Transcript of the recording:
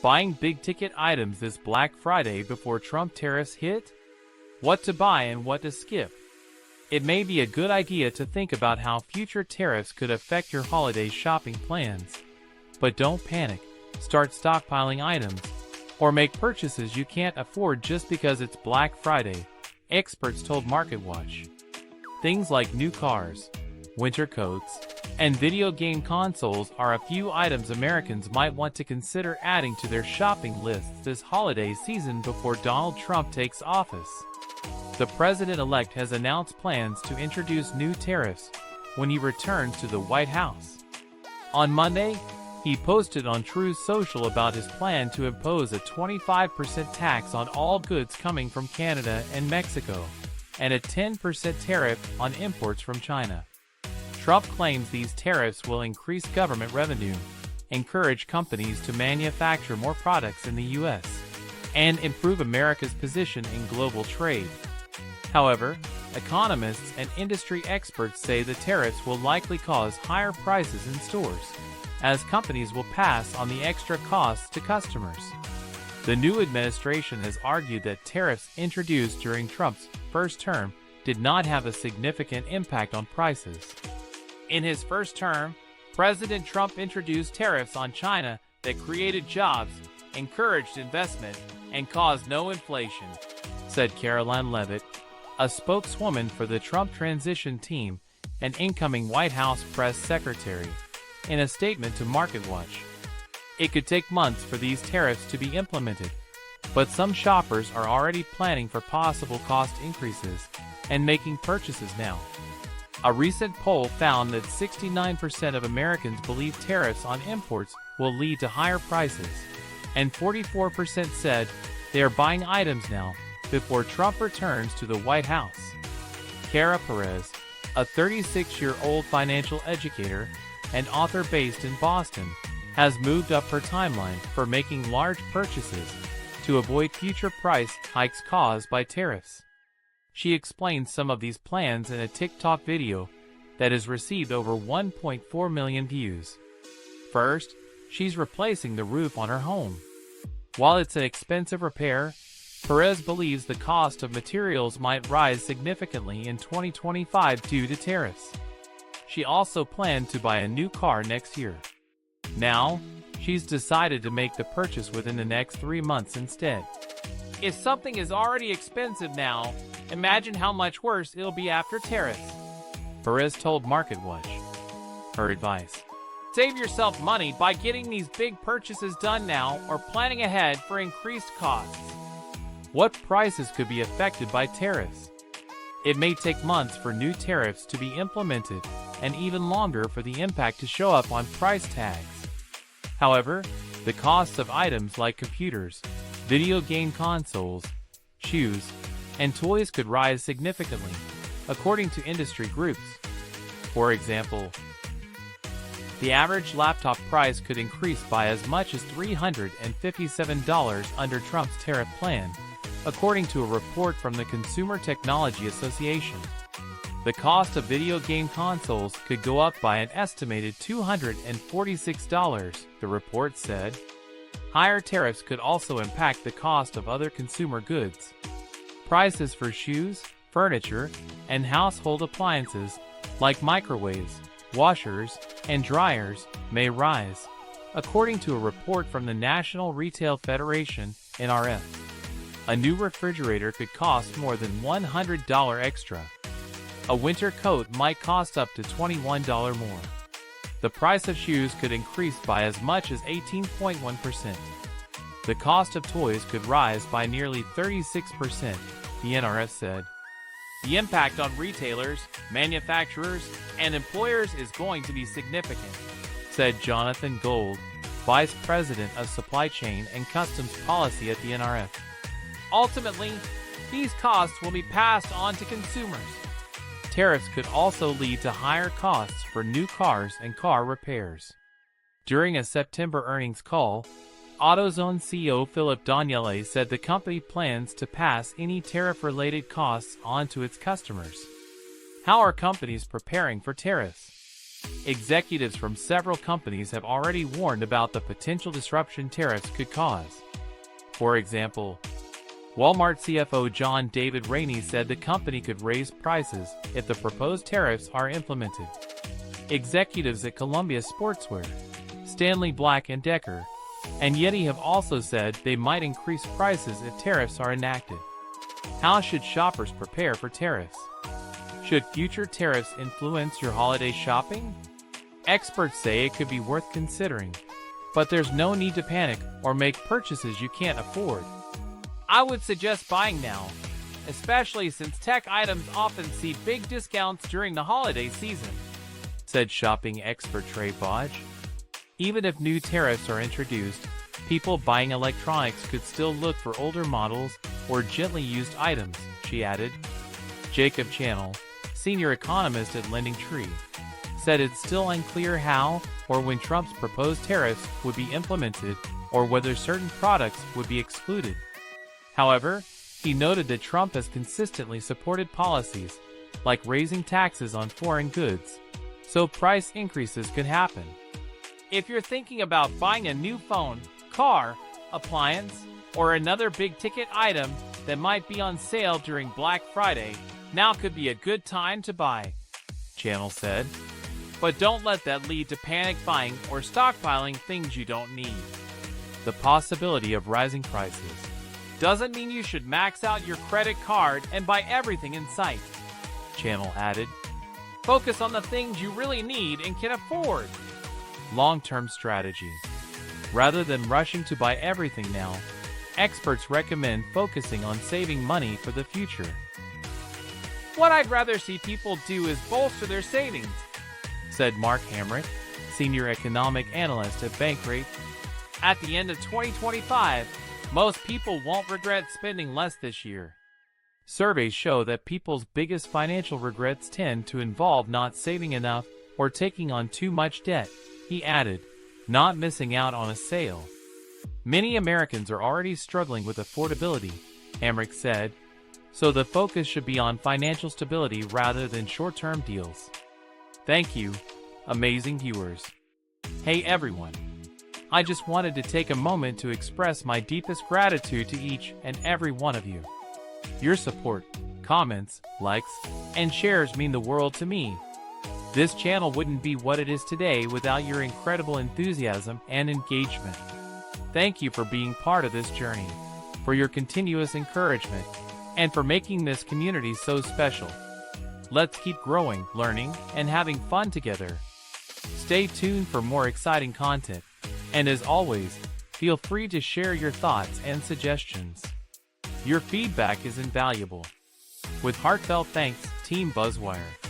Buying big-ticket items this Black Friday before Trump tariffs hit? What to buy and what to skip? It may be a good idea to think about how future tariffs could affect your holiday shopping plans. But don't panic, start stockpiling items, or make purchases you can't afford just because it's Black Friday, experts told MarketWatch. Things like new cars, winter coats, and video game consoles are a few items Americans might want to consider adding to their shopping lists this holiday season before Donald Trump takes office. The president-elect has announced plans to introduce new tariffs when he returns to the White House. On Monday, he posted on Truth Social about his plan to impose a 25% tax on all goods coming from Canada and Mexico, and a 10% tariff on imports from China. Trump claims these tariffs will increase government revenue, encourage companies to manufacture more products in the U.S., and improve America's position in global trade. However, economists and industry experts say the tariffs will likely cause higher prices in stores, as companies will pass on the extra costs to customers. The new administration has argued that tariffs introduced during Trump's first term did not have a significant impact on prices. In his first term, President Trump introduced tariffs on China that created jobs, encouraged investment, and caused no inflation, said Caroline Leavitt, a spokeswoman for the Trump transition team and incoming White House press secretary, in a statement to MarketWatch. It could take months for these tariffs to be implemented, but some shoppers are already planning for possible cost increases and making purchases now. A recent poll found that 69% of Americans believe tariffs on imports will lead to higher prices, and 44% said they are buying items now before Trump returns to the White House. Cara Perez, a 36-year-old financial educator and author based in Boston, has moved up her timeline for making large purchases to avoid future price hikes caused by tariffs. She explains some of these plans in a TikTok video that has received over 1.4 million views. First, she's replacing the roof on her home. While it's an expensive repair, Perez believes the cost of materials might rise significantly in 2025 due to tariffs. She also planned to buy a new car next year. Now, she's decided to make the purchase within the next 3 months instead. If something is already expensive now, imagine how much worse it'll be after tariffs, Perez told MarketWatch. Her advice: save yourself money by getting these big purchases done now or planning ahead for increased costs. What prices could be affected by tariffs? It may take months for new tariffs to be implemented and even longer for the impact to show up on price tags. However, the costs of items like computers, video game consoles, shoes, and toys could rise significantly, according to industry groups. For example, the average laptop price could increase by as much as $357 under Trump's tariff plan, according to a report from the Consumer Technology Association. The cost of video game consoles could go up by an estimated $246, the report said. Higher tariffs could also impact the cost of other consumer goods. Prices for shoes, furniture, and household appliances, like microwaves, washers, and dryers, may rise, according to a report from the National Retail Federation, NRF. A new refrigerator could cost more than $100 extra. A winter coat might cost up to $21 more. The price of shoes could increase by as much as 18.1%. The cost of toys could rise by nearly 36%, the NRF said. The impact on retailers, manufacturers, and employers is going to be significant, said Jonathan Gold, Vice President of Supply Chain and Customs Policy at the NRF. Ultimately, these costs will be passed on to consumers. Tariffs could also lead to higher costs for new cars and car repairs. During a September earnings call, AutoZone CEO Philip Daniele said the company plans to pass any tariff-related costs on to its customers. How are companies preparing for tariffs? Executives from several companies have already warned about the potential disruption tariffs could cause. For example, Walmart CFO John David Rainey said the company could raise prices if the proposed tariffs are implemented. Executives at Columbia Sportswear, Stanley Black & Decker, and Yeti have also said they might increase prices if tariffs are enacted. How should shoppers prepare for tariffs? Should future tariffs influence your holiday shopping? Experts say it could be worth considering, but there's no need to panic or make purchases you can't afford. I would suggest buying now, especially since tech items often see big discounts during the holiday season, said shopping expert Trey Bodge. Even if new tariffs are introduced, people buying electronics could still look for older models or gently used items, she added. Jacob Channel, senior economist at LendingTree, said it's still unclear how or when Trump's proposed tariffs would be implemented or whether certain products would be excluded. However, he noted that Trump has consistently supported policies like raising taxes on foreign goods, so price increases could happen. If you're thinking about buying a new phone, car, appliance, or another big-ticket item that might be on sale during Black Friday, now could be a good time to buy, Channel said. But don't let that lead to panic buying or stockpiling things you don't need. The possibility of rising prices doesn't mean you should max out your credit card and buy everything in sight, Channel added. Focus on the things you really need and can afford. Long-term strategy. Rather than rushing to buy everything now, experts recommend focusing on saving money for the future. What I'd rather see people do is bolster their savings, said Mark Hamrick, senior economic analyst at Bankrate. At the end of 2025, most people won't regret spending less this year. Surveys show that people's biggest financial regrets tend to involve not saving enough or taking on too much debt, he added, not missing out on a sale. Many Americans are already struggling with affordability, Hamrick said, so the focus should be on financial stability rather than short-term deals. Thank you, amazing viewers. Hey everyone. I just wanted to take a moment to express my deepest gratitude to each and every one of you. Your support, comments, likes, and shares mean the world to me. This channel wouldn't be what it is today without your incredible enthusiasm and engagement. Thank you for being part of this journey, for your continuous encouragement, and for making this community so special. Let's keep growing, learning, and having fun together. Stay tuned for more exciting content. And as always, feel free to share your thoughts and suggestions. Your feedback is invaluable. With heartfelt thanks, Team Buzzwire.